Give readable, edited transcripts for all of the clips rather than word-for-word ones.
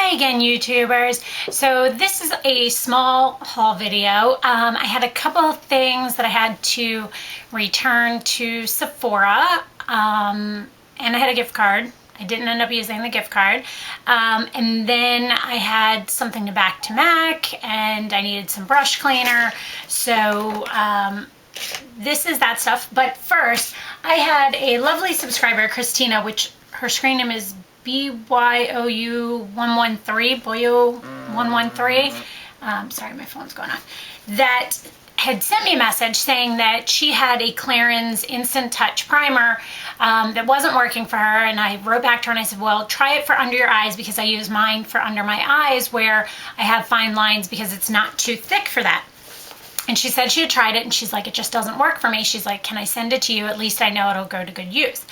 Hi again, YouTubers. So this is a small haul video. I had a couple of things that I had to return to Sephora, and I had a gift card. I didn't end up using the gift card. And then I had something to back to MAC, and I needed some brush cleaner. So this is that stuff. But first, I had a lovely subscriber, Christina, which her screen name is BYOU113, BYOU113. Sorry, my phone's going off. That had sent me a message saying that she had a Clarins Instant Touch primer that wasn't working for her, and I wrote back to her and I said, well, try it for under your eyes, because I use mine for under my eyes where I have fine lines, because it's not too thick for that. And she said she had tried it, and she's like, it just doesn't work for me. She's like, can I send it to you? At least I know it'll go to good use.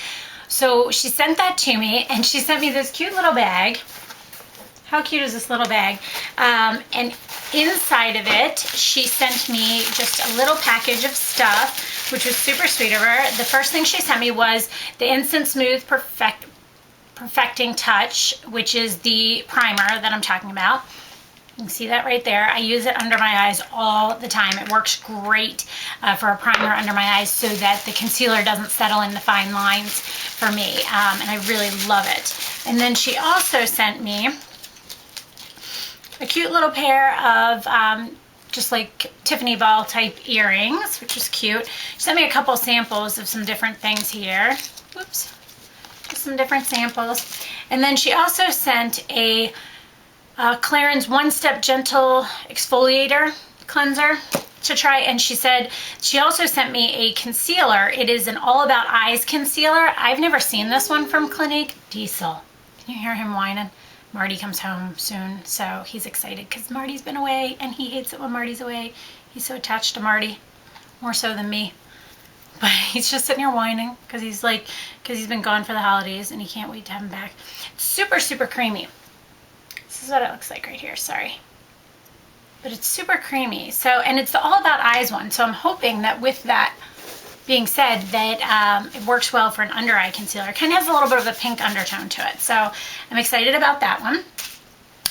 So she sent that to me, and she sent me this cute little bag. How cute is this little bag? And inside of it, she sent me just a little package of stuff, which was super sweet of her. The first thing she sent me was the Instant Smooth Perfecting Touch, which is the primer that I'm talking about. You can see that right there. I use it under my eyes all the time. It works great for a primer under my eyes so that the concealer doesn't settle in the fine lines for me. And I really love it. And then she also sent me a cute little pair of just like Tiffany ball type earrings, which is cute. She sent me a couple samples of some different things here. Whoops. Just some different samples. And then she also sent a Clarins One Step Gentle Exfoliator Cleanser to try, and she said she also sent me a concealer. It is an All About Eyes concealer. I've never seen this one from Clinique. Diesel. Can you hear him whining? Marty comes home soon, so he's excited because Marty's been away, and he hates it when Marty's away. He's so attached to Marty, more so than me. But he's just sitting here whining because he's been gone for the holidays, and he can't wait to have him back. Super, super creamy. This is what it looks like right here, sorry. But it's super creamy. So, and it's the All About Eyes one. So I'm hoping that with that being said, that it works well for an under eye concealer. It kind of has a little bit of a pink undertone to it. So I'm excited about that one.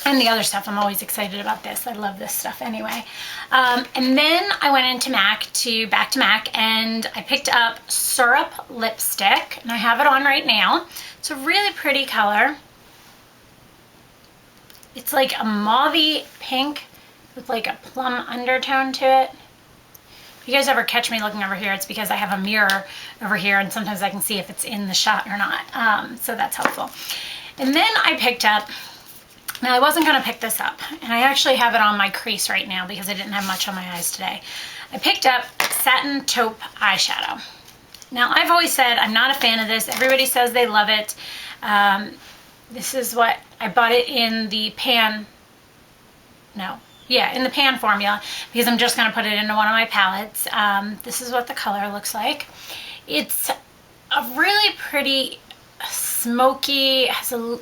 And the other stuff, I'm always excited about this. I love this stuff anyway. And then I went into back to MAC, and I picked up Syrup Lipstick. And I have it on right now. It's a really pretty color. It's like a mauvey pink with like a plum undertone to it. If you guys ever catch me looking over here, it's because I have a mirror over here, and sometimes I can see if it's in the shot or not. So that's helpful. And then I picked up, now I wasn't going to pick this up, and I actually have it on my crease right now because I didn't have much on my eyes today. I picked up Satin Taupe eyeshadow. Now I've always said I'm not a fan of this. Everybody says they love it. This is what I bought it in the pan. In the pan formula, because I'm just going to put it into one of my palettes. This is what the color looks like. It's a really pretty smoky, it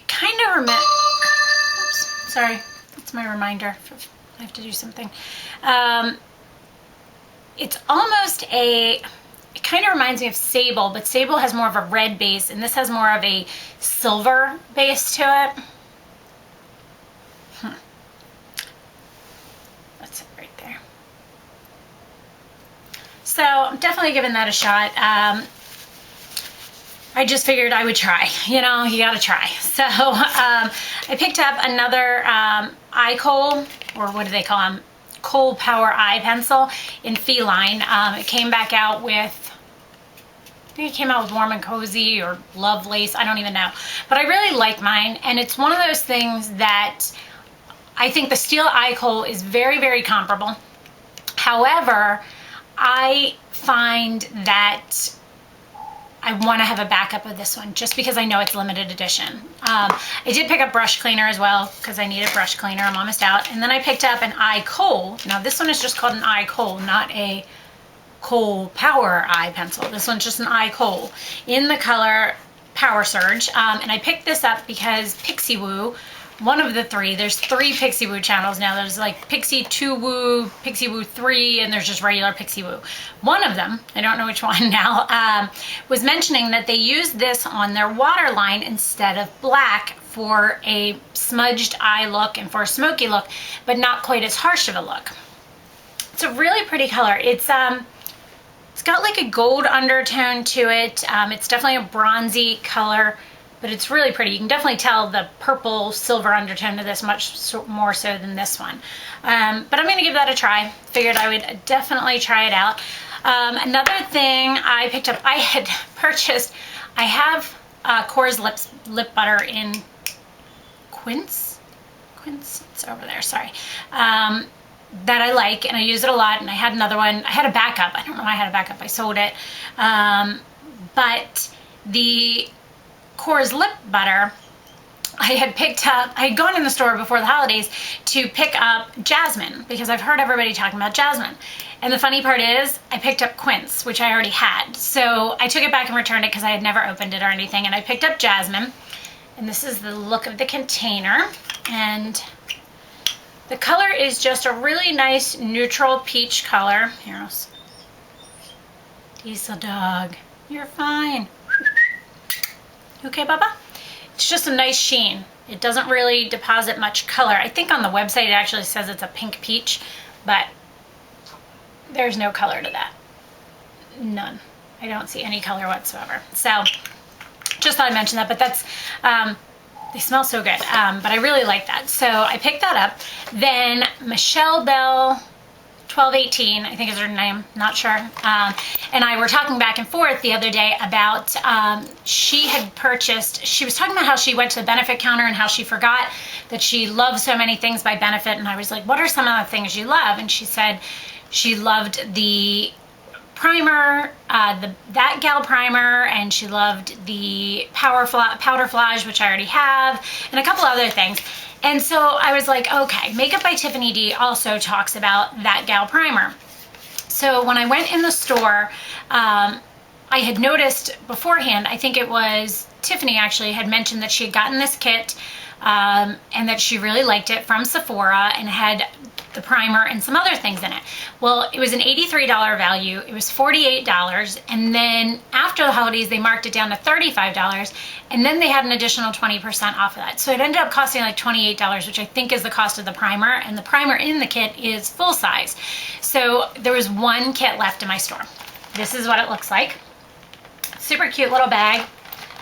kind of oops, sorry, that's my reminder. I have to do something. It's almost it kind of reminds me of Sable, but Sable has more of a red base, and this has more of a silver base to it. That's it right there. So I'm definitely giving that a shot. I just figured I would try. You know, you gotta try. So I picked up another eye kohl, or what do they call them? Kohl Power Eye Pencil in Feline. It came back out with, I think it came out with Warm and Cozy or Love Lace, I don't even know. But I really like mine, and it's one of those things that I think the Steel Eye Kohl is very, very comparable. However, I find that I want to have a backup of this one just because I know it's limited edition. I did pick up brush cleaner as well because I need a brush cleaner. I'm almost out. And then I picked up an eye kohl. Now this one is just called an eye kohl, not a Kohl Power Eye Pencil. This one's just an eye kohl in the color Power Surge. And I picked this up because Pixie Woo one of the three. There's 3 Pixie Woo channels now. There's like Pixie 2 Woo, Pixie Woo 3, and there's just regular Pixie Woo. One of them, I don't know which one now, was mentioning that they use this on their waterline instead of black for a smudged eye look and for a smoky look, but not quite as harsh of a look. It's a really pretty color. It's got like a gold undertone to it. It's definitely a bronzy color, but it's really pretty. You can definitely tell the purple silver undertone to this much more so than this one. But I'm going to give that a try. Figured I would definitely try it out. Another thing I picked up, I had purchased, I have Core's lip butter in Quince, it's over there, sorry. That I like, and I use it a lot, and I had another one. I had a backup. I don't know why I had a backup. I sold it. But the Core's lip butter, I had picked up, I had gone in the store before the holidays to pick up jasmine, because I've heard everybody talking about jasmine. And the funny part is, I picked up quince, which I already had. So I took it back and returned it because I had never opened it or anything, and I picked up jasmine. And this is the look of the container. And the color is just a really nice neutral peach color. Here, Diesel dog, you're fine. You okay, Bubba? It's just a nice sheen. It doesn't really deposit much color. I think on the website it actually says it's a pink peach, but there's no color to that. None. I don't see any color whatsoever. So just thought I'd mention that, but that's, they smell so good, but I really like that. So I picked that up. Then Michelle Bell 1218, I think is her name, not sure, and I were talking back and forth the other day about she had purchased, she was talking about how she went to the Benefit counter and how she forgot that she loves so many things by Benefit, and I was like, what are some of the things you love? And she said she loved the primer, that gal primer, and she loved the powder flage, which I already have, and a couple other things. And so I was like, okay, Makeup by Tiffany D also talks about that gal primer. So when I went in the store, I had noticed beforehand, I think it was Tiffany actually had mentioned that she had gotten this kit and that she really liked it from Sephora, and had the primer and some other things in it. Well, it was an $83 value. It was $48, and then after the holidays they marked it down to $35, and then they had an additional 20% off of that. So it ended up costing like $28, which I think is the cost of the primer, and the primer in the kit is full size. So there was one kit left in my store. This is what it looks like. Super cute little bag.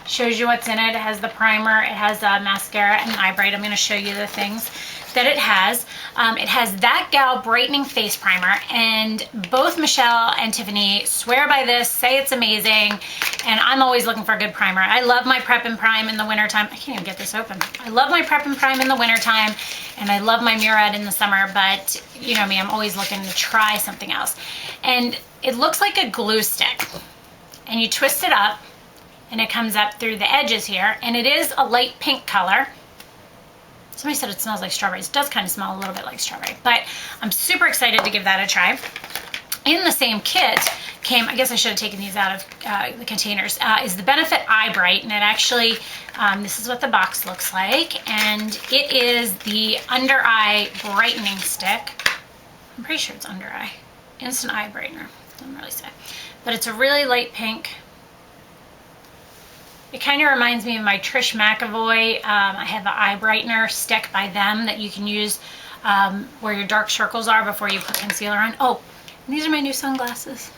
Shows you what's in it. It has the primer, it has mascara and eye bright. I'm going to show you the things that it has. It has that gal brightening face primer, and both Michelle and Tiffany swear by this, say it's amazing, and I'm always looking for a good primer. I love my Prep and Prime in the wintertime. I can't even get this open. I love my Prep and Prime in the wintertime, and I love my Murad in the summer, but you know me, I'm always looking to try something else. And it looks like a glue stick, and you twist it up, and it comes up through the edges here, and it is a light pink color. Somebody said it smells like strawberries. It does kind of smell a little bit like strawberry, but I'm super excited to give that a try. In the same kit came, I guess I should have taken these out of the containers, is the Benefit Eye Bright, and it actually, this is what the box looks like, and it is the under eye brightening stick. I'm pretty sure it's under eye. Instant eye brightener, doesn't really say, but it's a really light pink. It kind of reminds me of my Trish McAvoy. I have an eye brightener stick by them that you can use where your dark circles are before you put concealer on. Oh, and these are my new sunglasses.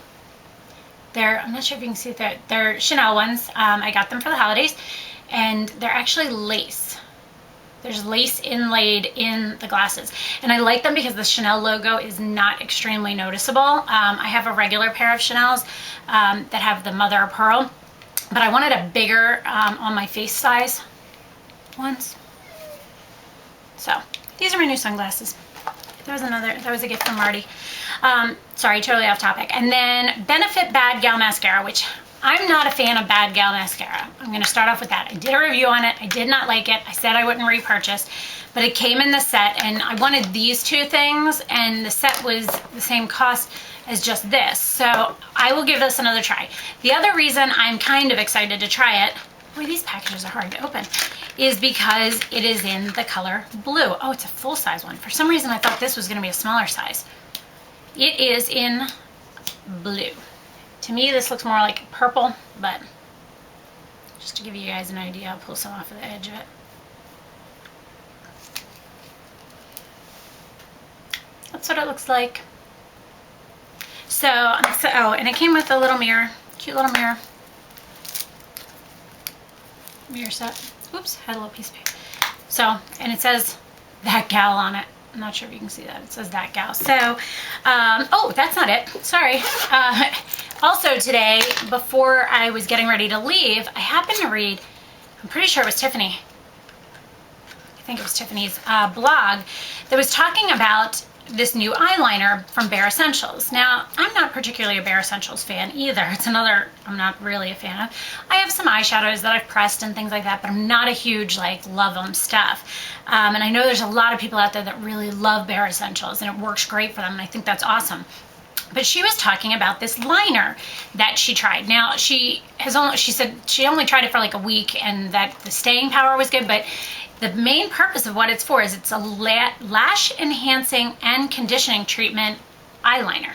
I'm not sure if you can see it, they're Chanel ones. I got them for the holidays, and they're actually lace. There's lace inlaid in the glasses, and I like them because the Chanel logo is not extremely noticeable. I have a regular pair of Chanel's that have the mother of pearl, but I wanted a bigger on my face size ones. So these are my new sunglasses. That was a gift from Marty. Sorry, totally off topic. And then Benefit Bad Gal Mascara, which I'm not a fan of Bad Gal Mascara. I'm going to start off with that. I did a review on it. I did not like it. I said I wouldn't repurchase, but it came in the set, and I wanted these two things, and the set was the same cost as just this. So I will give this another try. The other reason I'm kind of excited to try it, boy, these packages are hard to open, is because it is in the color blue. Oh, it's a full size one. For some reason, I thought this was going to be a smaller size. It is in blue. To me, this looks more like purple, but just to give you guys an idea, I'll pull some off of the edge of it. That's what it looks like. So, oh, and it came with a little mirror, cute little mirror set. Oops, had a little piece of paper. So, and it says that gal on it. I'm not sure if you can see that. It says that gal. So, oh, that's not it. Sorry. Also today, before I was getting ready to leave, I happened to read, I'm pretty sure it was Tiffany. I think it was Tiffany's blog that was talking about this new eyeliner from Bare Essentials. Now, I'm not particularly a Bare Essentials fan either. It's another I'm not really a fan of. I have some eyeshadows that I've pressed and things like that, but I'm not a huge, like, love them stuff. And I know there's a lot of people out there that really love Bare Essentials, and it works great for them, and I think that's awesome. But she was talking about this liner that she tried. Now, she said she only tried it for like a week and that the staying power was good, but the main purpose of what it's for is it's a lash enhancing and conditioning treatment eyeliner.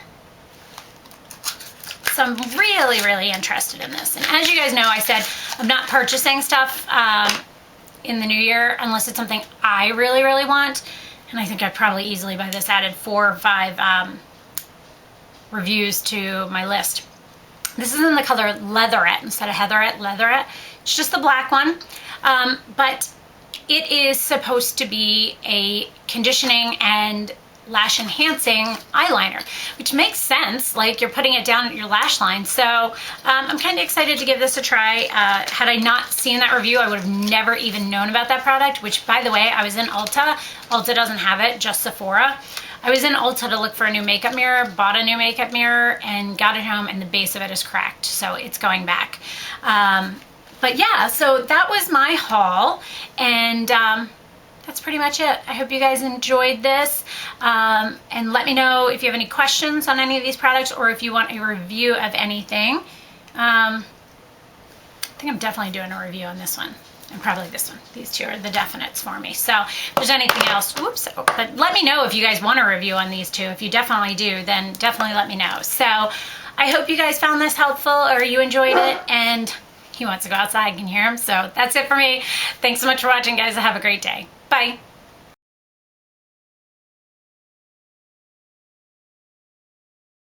So I'm really, really interested in this. And as you guys know, I said I'm not purchasing stuff in the new year unless it's something I really, really want. And I think I'd probably easily by this added 4 or 5 reviews to my list. This is in the color Leatherette instead of Heatherette, Leatherette. It's just the black one. But it is supposed to be a conditioning and lash enhancing eyeliner, which makes sense, like you're putting it down at your lash line. So I'm kind of excited to give this a try. Had I not seen that review, I would have never even known about that product, which, by the way, I was in Ulta. Ulta doesn't have it, just Sephora. I was in Ulta to look for a new makeup mirror, bought a new makeup mirror, and got it home, and the base of it is cracked, so it's going back. But yeah, so that was my haul, and that's pretty much it. I hope you guys enjoyed this, and let me know if you have any questions on any of these products or if you want a review of anything. I think I'm definitely doing a review on this one. And probably this one. These two are the definites for me. So if there's anything else, whoops, but let me know if you guys want a review on these two. If you definitely do, then definitely let me know. So I hope you guys found this helpful or you enjoyed it, and he wants to go outside, I can hear him. So that's it for me. Thanks so much for watching, guys. Have a great day. Bye.